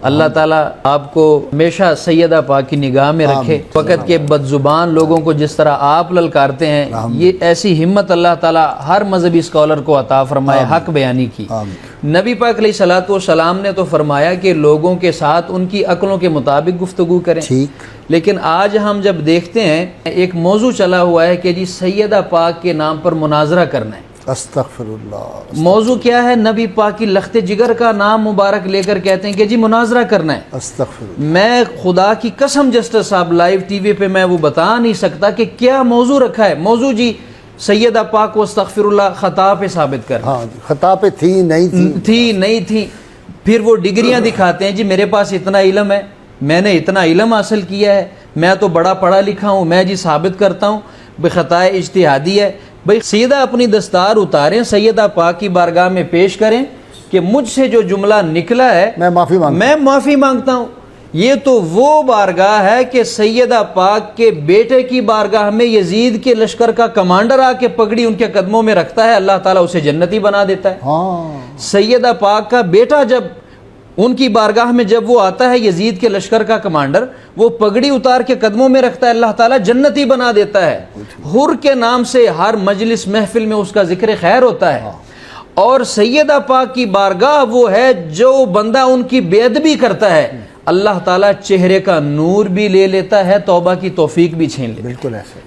اللہ تعالیٰ آپ کو ہمیشہ سیدہ پاک کی نگاہ میں رکھے، وقت کے بد زبان لوگوں کو جس طرح آپ للکارتے ہیں، یہ ایسی ہمت اللہ تعالیٰ ہر مذہبی اسکالر کو عطا فرمائے حق بیانی کی۔ نبی پاک علیہ الصلوۃ والسلام نے تو فرمایا کہ لوگوں کے ساتھ ان کی عقلوں کے مطابق گفتگو کریں، لیکن آج ہم جب دیکھتے ہیں ایک موضوع چلا ہوا ہے کہ جی سیدہ پاک کے نام پر مناظرہ کرنا ہے۔ استغفر اللہ۔ موضوع کیا ہے؟ نبی پاک کی لخت جگر کا نام مبارک لے کر کہتے ہیں کہ جی مناظرہ کرنا ہے۔ استغفر اللہ۔ میں خدا کی قسم جسٹس صاحب لائیو ٹی وی پہ میں وہ بتا نہیں سکتا کہ کیا موضوع رکھا ہے۔ موضوع جی سیدہ پاک کو استغفر اللہ خطا پہ ثابت کر، ہاں جی، خطا پہ تھی نہیں تھی۔ پھر وہ ڈگریاں دکھاتے ہیں، جی میرے پاس اتنا علم ہے، میں نے اتنا علم حاصل کیا ہے، میں تو بڑا پڑھا لکھا ہوں، میں جی ثابت کرتا ہوں بے خطائے اجتہادی ہے۔ بھئی سیدہ اپنی دستار اتاریں، سیدہ پاک کی بارگاہ میں پیش کریں کہ مجھ سے جو جملہ نکلا ہے میں معافی مانگتا ہوں۔ یہ تو وہ بارگاہ ہے کہ سیدہ پاک کے بیٹے کی بارگاہ میں یزید کے لشکر کا کمانڈر آ کے پگڑی ان کے قدموں میں رکھتا ہے، اللہ تعالیٰ اسے جنتی بنا دیتا ہے۔ سیدہ پاک کا بیٹا جب ان کی بارگاہ میں جب وہ آتا ہے، یزید کے لشکر کا کمانڈر، وہ پگڑی اتار کے قدموں میں رکھتا ہے، اللہ تعالیٰ جنتی بنا دیتا ہے۔ حر کے نام سے ہر مجلس محفل میں اس کا ذکر خیر ہوتا ہے۔ اور سیدہ پاک کی بارگاہ وہ ہے جو بندہ ان کی بے ادبی کرتا ہے، اللہ تعالیٰ چہرے کا نور بھی لے لیتا ہے، توبہ کی توفیق بھی چھین لیتا ہے۔ بالکل ایسے